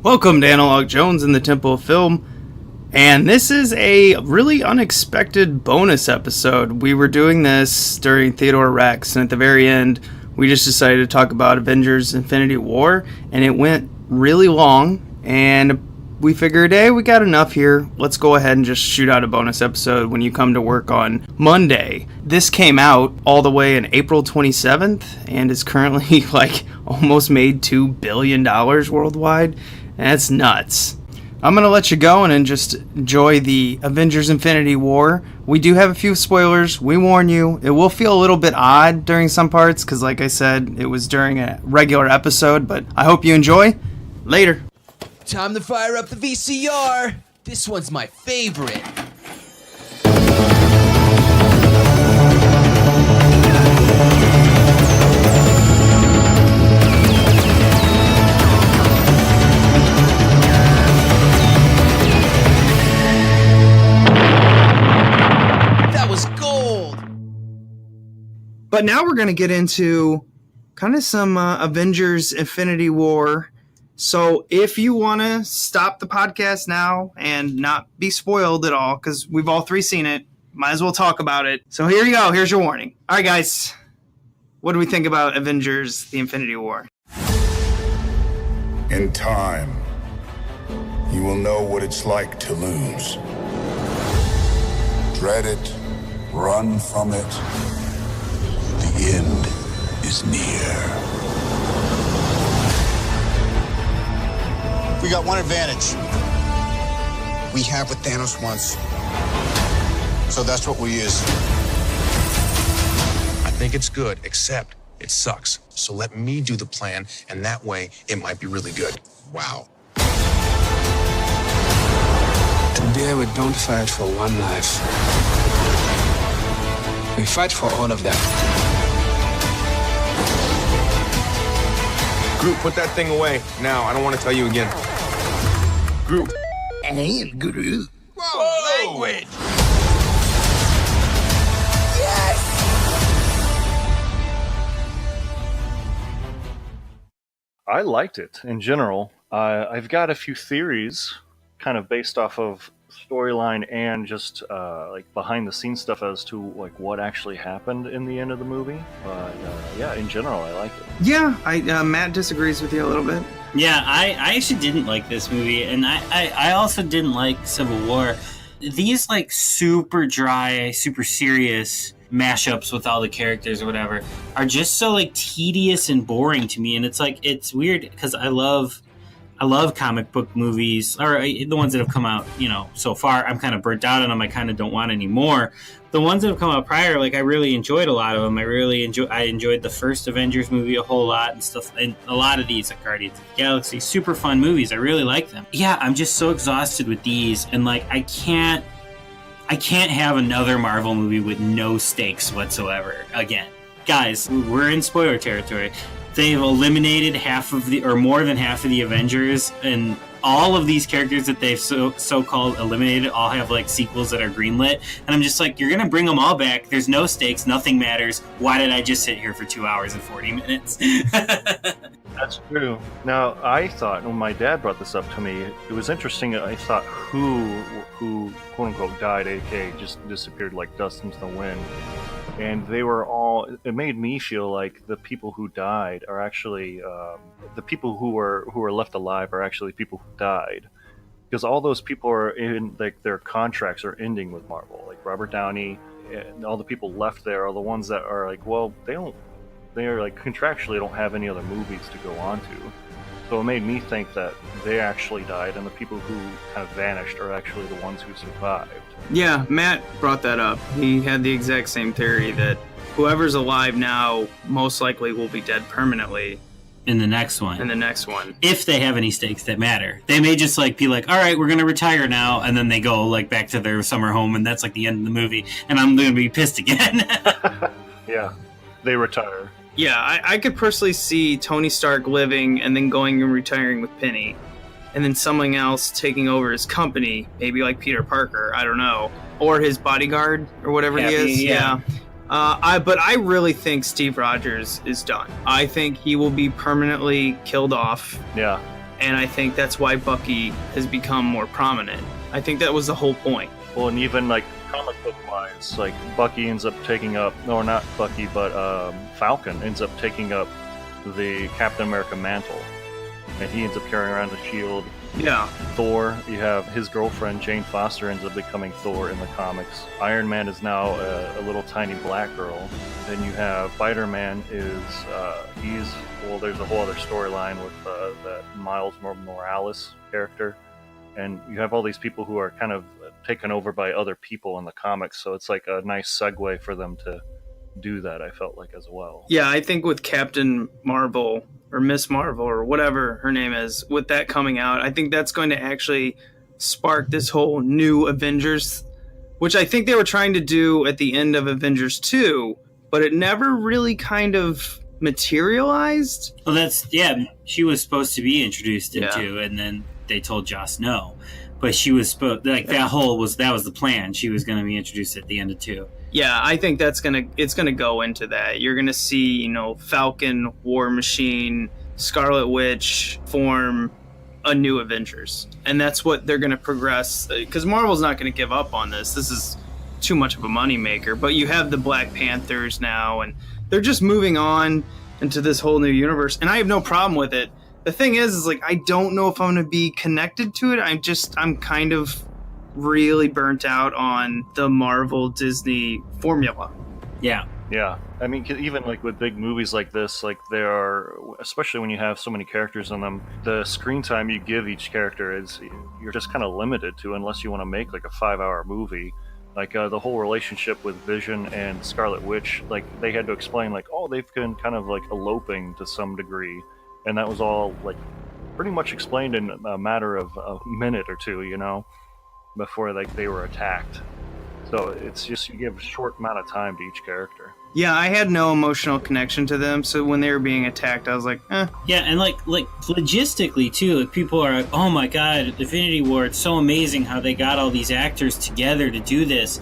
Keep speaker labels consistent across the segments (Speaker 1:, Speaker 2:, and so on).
Speaker 1: Welcome to Analog Jones in the Temple of Film, and this is a really unexpected bonus episode. We were doing this during Theodore Rex, and at the very end, we just decided to talk about Avengers Infinity War, and it went really long, and we figured, hey, we got enough here. Let's go ahead and just shoot out a bonus episode when you come to work on Monday. This came out all the way in April 27th, and is currently almost made $2 billion worldwide. That's nuts. I'm going to let you go and just enjoy the Avengers Infinity War. We do have a few spoilers. We warn you. It will feel a little bit odd during some parts because, like I said, it was during a regular episode. But I hope you enjoy. Later.
Speaker 2: Time to fire up the VCR. This one's my favorite.
Speaker 1: But now we're going to get into kind of some Avengers Infinity War. So if you want to stop the podcast now and not be spoiled at all, because we've all three seen it, might as well talk about it. So here you go. Here's your warning. All right, guys. What do we think about Avengers, the Infinity War?
Speaker 3: In time, you will know what it's like to lose. Dread it, run from it. The end is near.
Speaker 4: We got one advantage. We have what Thanos wants. So that's what we use.
Speaker 5: I think it's good, except it sucks. So let me do the plan, and that way it might be really good. Wow.
Speaker 6: Today we don't fight for one life. We fight for all of them.
Speaker 5: Groot, put that thing away. Now, I don't want to tell you again. Groot.
Speaker 4: And Groot.
Speaker 5: Whoa, language!
Speaker 7: I liked it in general. I've got a few theories kind of based off of storyline and just behind the scenes stuff as to what actually happened in the end of the movie. But yeah, in general, I liked it.
Speaker 1: Yeah, Matt disagrees with you a little bit.
Speaker 8: Yeah, I actually didn't like this movie, and I also didn't like Civil War. These super dry, super serious mashups with all the characters or whatever are just so tedious and boring to me, and it's weird because I love comic book movies, or the ones that have come out, so far. I'm kind of burnt out on them. I kind of don't want any more. The ones that have come out prior, I really enjoyed a lot of them. I enjoyed the first Avengers movie a whole lot and stuff. And a lot of these, Guardians of the Galaxy, super fun movies. I really like them. Yeah, I'm just so exhausted with these, and I can't have another Marvel movie with no stakes whatsoever again. Guys, we're in spoiler territory. They've eliminated more than half of the Avengers, and all of these characters that they've so-called eliminated all have sequels that are greenlit, and I'm just you're gonna bring them all back. There's no stakes, nothing matters. Why did I just sit here for 2 hours and 40 minutes?
Speaker 7: That's true. Now, I thought when my dad brought this up to me, it was interesting. I thought who quote unquote died, aka just disappeared like dust into the wind. And they were all. It made me feel like the people who died are actually the people who were left alive are actually people who died, because all those people are in their contracts are ending with Marvel. Robert Downey and all the people left there are the ones that are they are contractually don't have any other movies to go on to. So it made me think that they actually died, and the people who kind of vanished are actually the ones who survived.
Speaker 1: Yeah, Matt brought that up. He had the exact same theory that whoever's alive now most likely will be dead permanently
Speaker 8: in the next one. If they have any stakes that matter. They may just be all right, we're going to retire now, and then they go back to their summer home, and that's the end of the movie, and I'm going to be pissed again.
Speaker 7: Yeah, they retire.
Speaker 1: Yeah, I could personally see Tony Stark living and then going and retiring with Penny, and then someone else taking over his company, maybe Peter Parker, I don't know, or his bodyguard or whatever he is. Yeah. But I really think Steve Rogers is done. I think he will be permanently killed off.
Speaker 7: Yeah.
Speaker 1: And I think that's why Bucky has become more prominent. I think that was the whole point.
Speaker 7: Well, and even like comic book wise, like Bucky ends up taking up, no, not Bucky, but Falcon ends up taking up the Captain America mantle, and he ends up carrying around the shield.
Speaker 1: Yeah.
Speaker 7: Thor, you have his girlfriend Jane Foster ends up becoming Thor in the comics. Iron Man is now a little tiny black girl. Then you have Spider-Man there's a whole other storyline with that Miles Morales character. And you have all these people who are kind of taken over by other people in the comics, so it's like a nice segue for them to do that, I felt like, as well.
Speaker 1: Yeah, I think with Captain Marvel, or Miss Marvel, or whatever her name is, with that coming out, I think that's going to actually spark this whole new Avengers, which I think they were trying to do at the end of Avengers 2, but it never really kind of materialized.
Speaker 8: Well, she was supposed to be introduced into, and then they told Joss no. But she was supposed, like, that was the plan. She was going to be introduced at the end of 2.
Speaker 1: Yeah, I think it's gonna go into that. You're gonna see, Falcon, War Machine, Scarlet Witch form a new Avengers, and that's what they're gonna progress. Because Marvel's not gonna give up on this. This is too much of a moneymaker. But you have the Black Panthers now, and they're just moving on into this whole new universe, and I have no problem with it. The thing is like, I don't know if I'm gonna be connected to it. I'm kind of really burnt out on the Marvel Disney formula.
Speaker 8: Yeah.
Speaker 7: I mean, even like with big movies like this, like there are, especially when you have so many characters in them, the screen time you give each character you're just kind of limited to, unless you want to make like a 5-hour movie. Like the whole relationship with Vision and Scarlet Witch, like they had to explain like, oh, they've been kind of like eloping to some degree, and that was all like pretty much explained in a matter of a minute or two, before they were attacked. So it's just, you give a short amount of time to each character.
Speaker 1: Yeah, I had no emotional connection to them, so when they were being attacked, I was like, eh.
Speaker 8: Yeah, and like logistically too, like people are like, oh my god, Infinity War, it's so amazing how they got all these actors together to do this.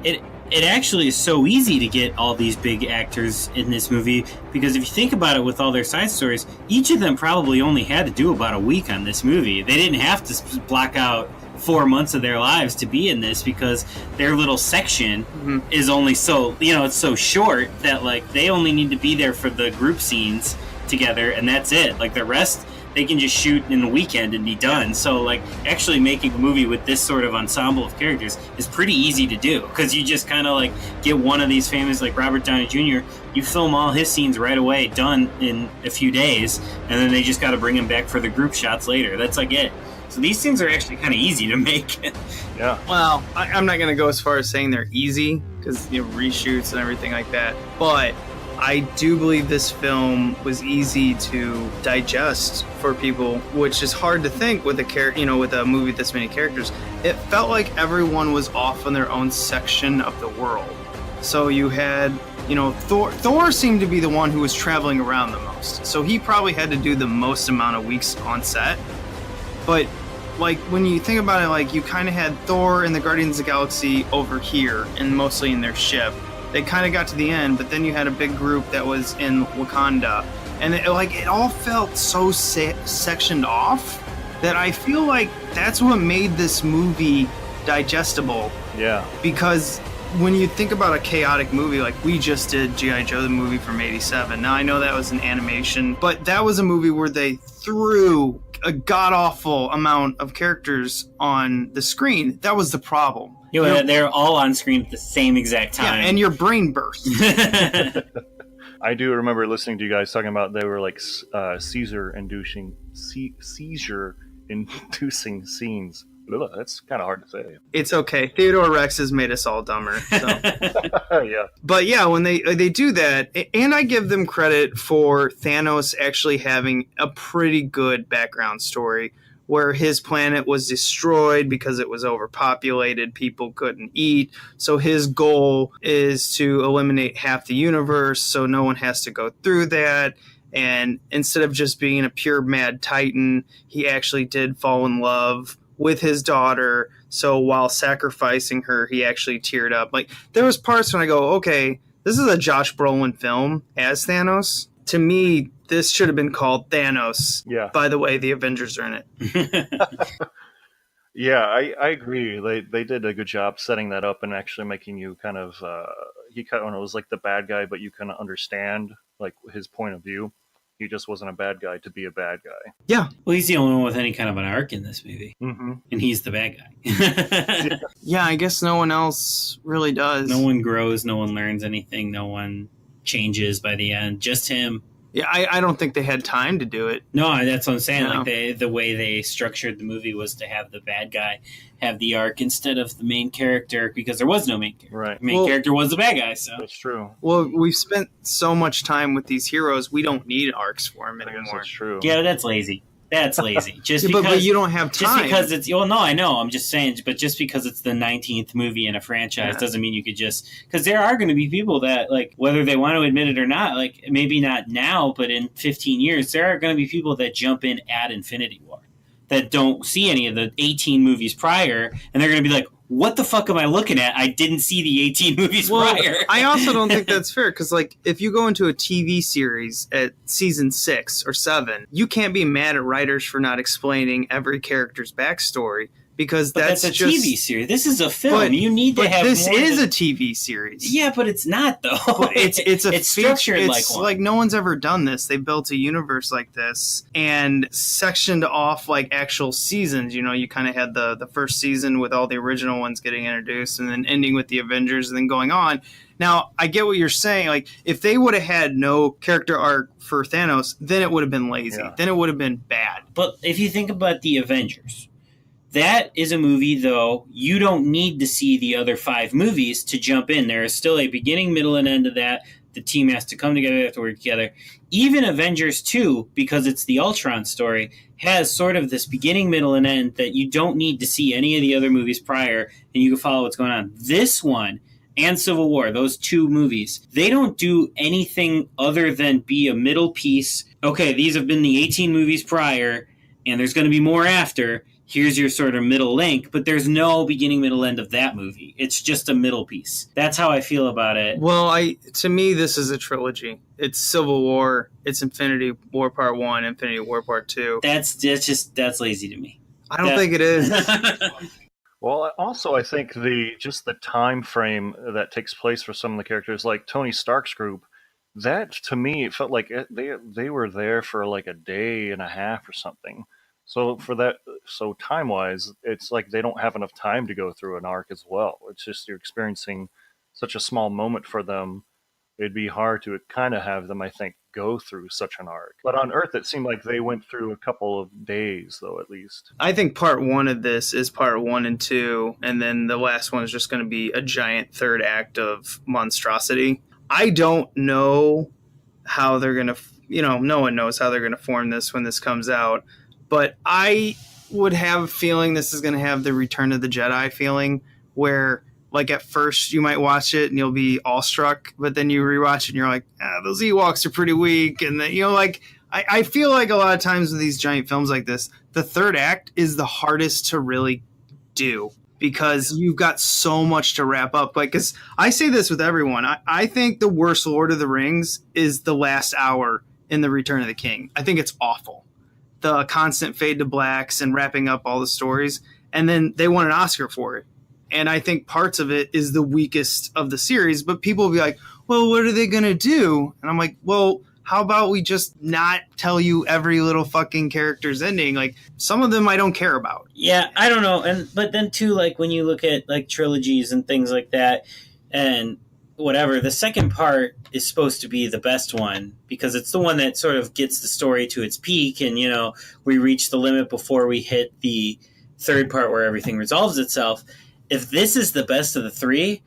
Speaker 8: It actually is so easy to get all these big actors in this movie, because if you think about it, with all their side stories, each of them probably only had to do about a week on this movie. They didn't have to block out 4 months of their lives to be in this, because their little section is only so, it's so short that like they only need to be there for the group scenes together, and that's it. Like the rest they can just shoot in the weekend and be done. So like actually making a movie with this sort of ensemble of characters is pretty easy to do, because you just kind of like get one of these famous, like Robert Downey Jr., you film all his scenes right away, done in a few days, and then they just got to bring him back for the group shots later. That's like it. So these things are actually kind of easy to make.
Speaker 7: Yeah.
Speaker 1: Well, I'm not going to go as far as saying they're easy, because, reshoots and everything like that. But I do believe this film was easy to digest for people, which is hard to think with with a movie with this many characters. It felt like everyone was off in their own section of the world. So you had, Thor seemed to be the one who was traveling around the most. So he probably had to do the most amount of weeks on set. But like when you think about it, like you kind of had Thor and the Guardians of the Galaxy over here, and mostly in their ship. They kind of got to the end, but then you had a big group that was in Wakanda, and it all felt so sectioned off that I feel like that's what made this movie digestible.
Speaker 7: Yeah.
Speaker 1: Because when you think about a chaotic movie, like we just did G.I. Joe, the movie from '87. Now I know that was an animation, but that was a movie where they threw a god-awful amount of characters on the screen. That was the problem.
Speaker 8: They're all on screen at the same exact time.
Speaker 1: Yeah, and your brain burst.
Speaker 7: I do remember listening to you guys talking about they were like seizure-inducing scenes. Ugh, that's kind of hard to say.
Speaker 1: It's okay. Theodore Rex has made us all dumber. So.
Speaker 7: Yeah.
Speaker 1: But yeah, when they do that, and I give them credit for Thanos actually having a pretty good background story, where his planet was destroyed because it was overpopulated, people couldn't eat. So his goal is to eliminate half the universe so no one has to go through that. And instead of just being a pure mad titan, he actually did fall in love with his daughter. So while sacrificing her, he actually teared up. Like there was parts when I go, okay, this is a Josh Brolin film as Thanos. to me, this should have been called Thanos.
Speaker 7: Yeah.
Speaker 1: By the way, the Avengers are in it.
Speaker 7: Yeah, I agree. They did a good job setting that up and actually making you kind of he kind of was like the bad guy, but you kind of understand like his point of view. He just wasn't a bad guy to be a bad guy.
Speaker 1: Yeah.
Speaker 8: Well, he's the only one with any kind of an arc in this movie,
Speaker 7: Mm-hmm.
Speaker 8: and he's the bad guy.
Speaker 1: Yeah, I guess no one else really does.
Speaker 8: No one grows, no one learns anything, no one changes by the end. Just him.
Speaker 1: Yeah, I don't think they had time to do it.
Speaker 8: No, that's what I'm saying.
Speaker 1: No.
Speaker 8: Like the way they structured the movie was to have the bad guy have the arc instead of the main character, because there was no main character.
Speaker 7: Right.
Speaker 8: The main character was the bad guy. So
Speaker 7: That's true.
Speaker 1: Well, we've spent so much time with these heroes, we don't need arcs for them
Speaker 7: I guess
Speaker 1: anymore.
Speaker 7: that's true.
Speaker 8: yeah, that's lazy. That's lazy. Just
Speaker 1: Yeah,
Speaker 8: because
Speaker 1: but you don't have
Speaker 8: just
Speaker 1: time.
Speaker 8: because it's well, no, I know. I'm just saying, but just because it's the 19th movie in a franchise
Speaker 1: Yeah.
Speaker 8: doesn't mean you could just because there are going to be people that like whether they want to admit it or not, like maybe not now, but in 15 years, there are going to be people that jump in at Infinity War that don't see any of the 18 movies prior, and they're going to be like, what the fuck am I looking at? I didn't see the 18 movies prior.
Speaker 1: I also don't think that's fair because, like, if you go into a TV series at season 6 or 7, you can't be mad at writers for not explaining every character's backstory because
Speaker 8: But
Speaker 1: that's
Speaker 8: a
Speaker 1: just
Speaker 8: TV series. This is a film.
Speaker 1: But-
Speaker 8: you need to
Speaker 1: But
Speaker 8: have.
Speaker 1: this
Speaker 8: more
Speaker 1: is
Speaker 8: than-
Speaker 1: a TV series.
Speaker 8: Yeah, but it's not though.
Speaker 1: But it's
Speaker 8: structured
Speaker 1: it's
Speaker 8: like one.
Speaker 1: like no one's ever done this. They built a universe like this and sectioned off like actual seasons. You know, you kind of had the first season with all the original ones getting introduced, and then ending with the Avengers, and then going on. Now, I get what you're saying. Like, if they would have had no character arc for Thanos, then it would have been lazy.
Speaker 7: Yeah.
Speaker 1: Then it would have been bad.
Speaker 8: But if you think about the Avengers, that is a movie, though, you don't need to see the other 5 movies to jump in. There is still a beginning, middle, and end of that. The team has to come together, they have to work together. Even Avengers 2, because it's the Ultron story, has sort of this beginning, middle, and end that you don't need to see any of the other movies prior, and you can follow what's going on. This one and Civil War, those 2 movies, they don't do anything other than be a middle piece. Okay, these have been the 18 movies prior, and there's going to be more after. Here's your sort of middle link, but there's no beginning, middle, end of that movie. It's just a middle piece. That's how I feel about it.
Speaker 1: Well, to me, this is a trilogy. It's Civil War, it's Infinity War Part 1, Infinity War Part 2.
Speaker 8: That's lazy to me.
Speaker 1: I don't think it is.
Speaker 7: Well, also I think the time frame that takes place for some of the characters, like Tony Stark's group, that to me it felt like they were there for like a day and a half or something. So time wise, it's like they don't have enough time to go through an arc as well. It's just you're experiencing such a small moment for them. It'd be hard to kind of have them, I think, go through such an arc. But on Earth, it seemed like they went through a couple of days, though, at least.
Speaker 1: I think part 1 of this is part 1 and 2, and then the last one is just going to be a giant third act of monstrosity. I don't know how they're going to, no one knows how they're going to form this when this comes out, but I would have a feeling this is going to have the Return of the Jedi feeling, where like at first you might watch it and you'll be awestruck, but then you rewatch it and you're like, those Ewoks are pretty weak. And then, I feel like a lot of times with these giant films like this, the third act is the hardest to really do because you've got so much to wrap up. Like, 'cause I say this with everyone. I think the worst Lord of the Rings is the last hour in The Return of the King. I think it's awful. The constant fade to blacks and wrapping up all the stories. And then they won an Oscar for it. And I think parts of it is the weakest of the series, but people will be like, well, what are they going to do? And I'm like, well, how about we just not tell you every little fucking character's ending? Like, some of them I don't care about.
Speaker 8: Yeah, I don't know. But then too, like when you look at like trilogies and things like that and whatever, the second part is supposed to be the best one because it's the one that sort of gets the story to its peak and, we reach the limit before we hit the third part where everything resolves itself. If this is the best of the 3,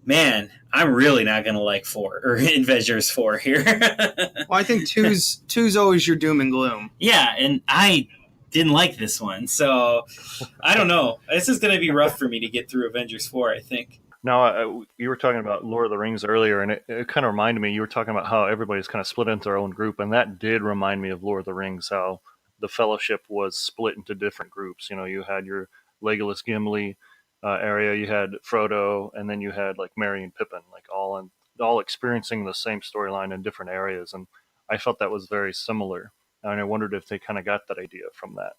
Speaker 8: man, I'm really not going to like 4 or Avengers 4 here.
Speaker 1: Well, I think two's always your doom and gloom.
Speaker 8: Yeah, and I didn't like this one, so I don't know. This is going to be rough for me to get through Avengers 4, I think.
Speaker 7: Now, you were talking about Lord of the Rings earlier, and it kind of reminded me, you were talking about how everybody's kind of split into their own group, and that did remind me of Lord of the Rings, how the Fellowship was split into different groups. You had your Legolas Gimli area, you had Frodo, and then you had like Merry and Pippin, like all experiencing the same storyline in different areas. And I felt that was very similar, and I wondered if they kind of got that idea from that.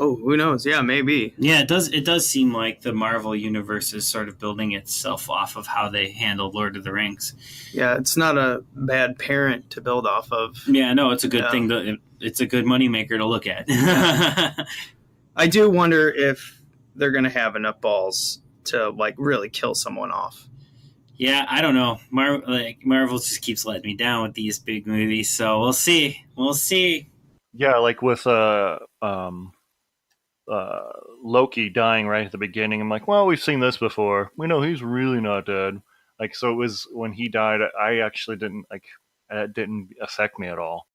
Speaker 1: Oh, who knows? Yeah, maybe.
Speaker 8: Yeah, it does seem like the Marvel universe is sort of building itself off of how they handled Lord of the Rings.
Speaker 1: Yeah, it's not a bad parent to build off of.
Speaker 8: Yeah, no, it's a good thing. It's a good moneymaker to look at.
Speaker 1: I do wonder if they're going to have enough balls to like really kill someone off.
Speaker 8: Yeah, I don't know. Marvel just keeps letting me down with these big movies, so we'll see. We'll see.
Speaker 7: Yeah, like with Loki dying right at the beginning. I'm like, well, we've seen this before. We know he's really not dead. Like, so it was when he died. I actually didn't like. It didn't affect me at all.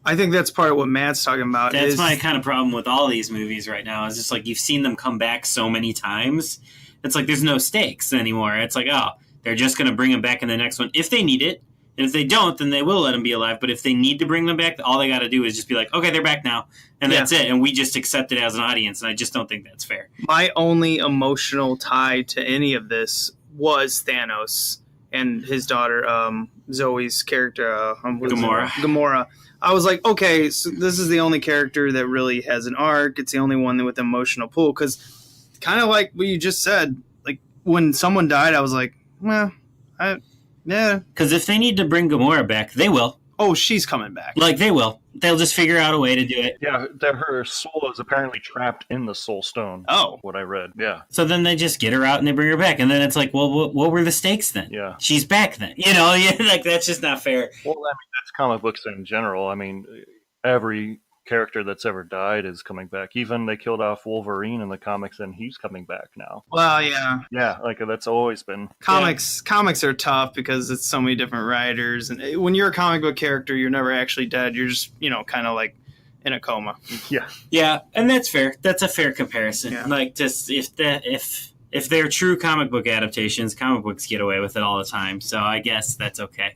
Speaker 1: I think that's part of what Matt's talking about.
Speaker 8: That's my kind of problem with all these movies right now. Is just like you've seen them come back so many times. It's like there's no stakes anymore. It's like, oh, they're just going to bring him back in the next one if they need it. And if they don't, then they will let him be alive. But if they need to bring them back, all they got to do is just be like, okay, they're back now. And that's it. And we just accept it as an audience. And I just don't think that's fair.
Speaker 1: My only emotional tie to any of this was Thanos and his daughter, Zoe's character, Gamora. I was like, okay, so this is the only character that really has an arc. It's the only one with emotional pull. Because kind of like what you just said, like when someone died, I was like, well, yeah.
Speaker 8: Because if they need to bring Gamora back, they will.
Speaker 1: Oh, she's coming back.
Speaker 8: Like, they will. They'll just figure out a way to do it.
Speaker 7: Yeah, that her soul is apparently trapped in the Soul Stone.
Speaker 1: Oh.
Speaker 7: What I read, yeah.
Speaker 8: So then they just get her out and they bring her back. And then it's like, well, what were the stakes then?
Speaker 7: Yeah.
Speaker 8: She's back then. You know, like, that's just not fair.
Speaker 7: Well, I mean, that's comic books in general. I mean, every character that's ever died is coming back. Even they killed off Wolverine in the comics, and he's coming back now.
Speaker 1: Well, yeah.
Speaker 7: Yeah, like that's always been.
Speaker 1: Comics are tough because it's so many different writers, and when you're a comic book character, you're never actually dead. You're just, kind of like in a coma.
Speaker 7: Yeah.
Speaker 8: Yeah, and that's fair. That's a fair comparison. Yeah. Like, just if they're true comic book adaptations, comic books get away with it all the time. So I guess that's okay.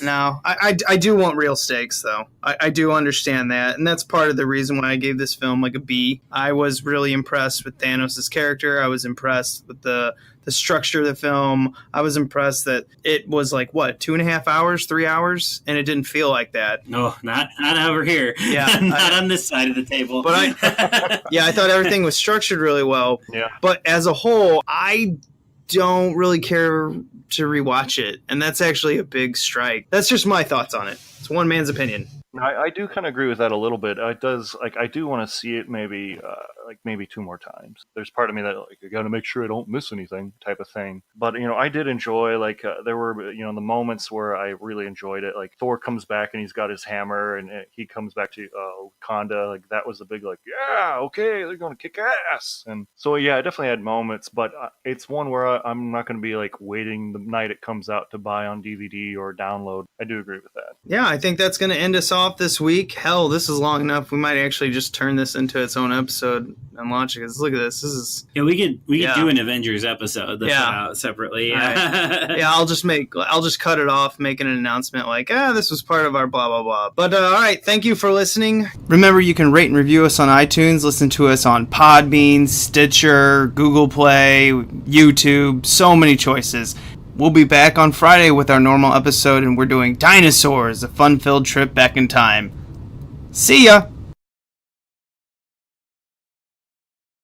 Speaker 1: No, I do want real stakes, though. I do understand that. And that's part of the reason why I gave this film like a B. I was really impressed with Thanos' character. I was impressed with the structure of the film. I was impressed that it was like, 2.5 hours, 3 hours? And it didn't feel like that.
Speaker 8: No, not over here.
Speaker 1: Yeah.
Speaker 8: Not on this side of the table.
Speaker 1: But I thought everything was structured really well.
Speaker 7: Yeah.
Speaker 1: But as a whole, I don't really care to rewatch it. And that's actually a big strike. That's just my thoughts on it. It's one man's opinion.
Speaker 7: I do kind of agree with that a little bit. It does, I do want to see it maybe 2 more times. There's part of me that I got to make sure I don't miss anything type of thing. But I did enjoy there were the moments where I really enjoyed it. Like Thor comes back and he's got his hammer and he comes back to Wakanda. Like that was a big yeah, okay, they're going to kick ass. And so yeah, I definitely had moments, but it's one where I'm not going to be waiting the night it comes out to buy on DVD or download. I do agree with that.
Speaker 1: Yeah, I think that's going to end us off this week. Hell, this is long enough. We might actually just turn this into its own episode and launch it. Because look at this. This is
Speaker 8: we could do an Avengers episode that's out separately. Yeah,
Speaker 1: right. Yeah. I'll just cut it off, make an announcement this was part of our blah blah blah. But all right, thank you for listening. Remember, you can rate and review us on iTunes. Listen to us on Podbean, Stitcher, Google Play, YouTube. So many choices. We'll be back on Friday with our normal episode, and we're doing Dinosaurs, a fun-filled trip back in time. See ya!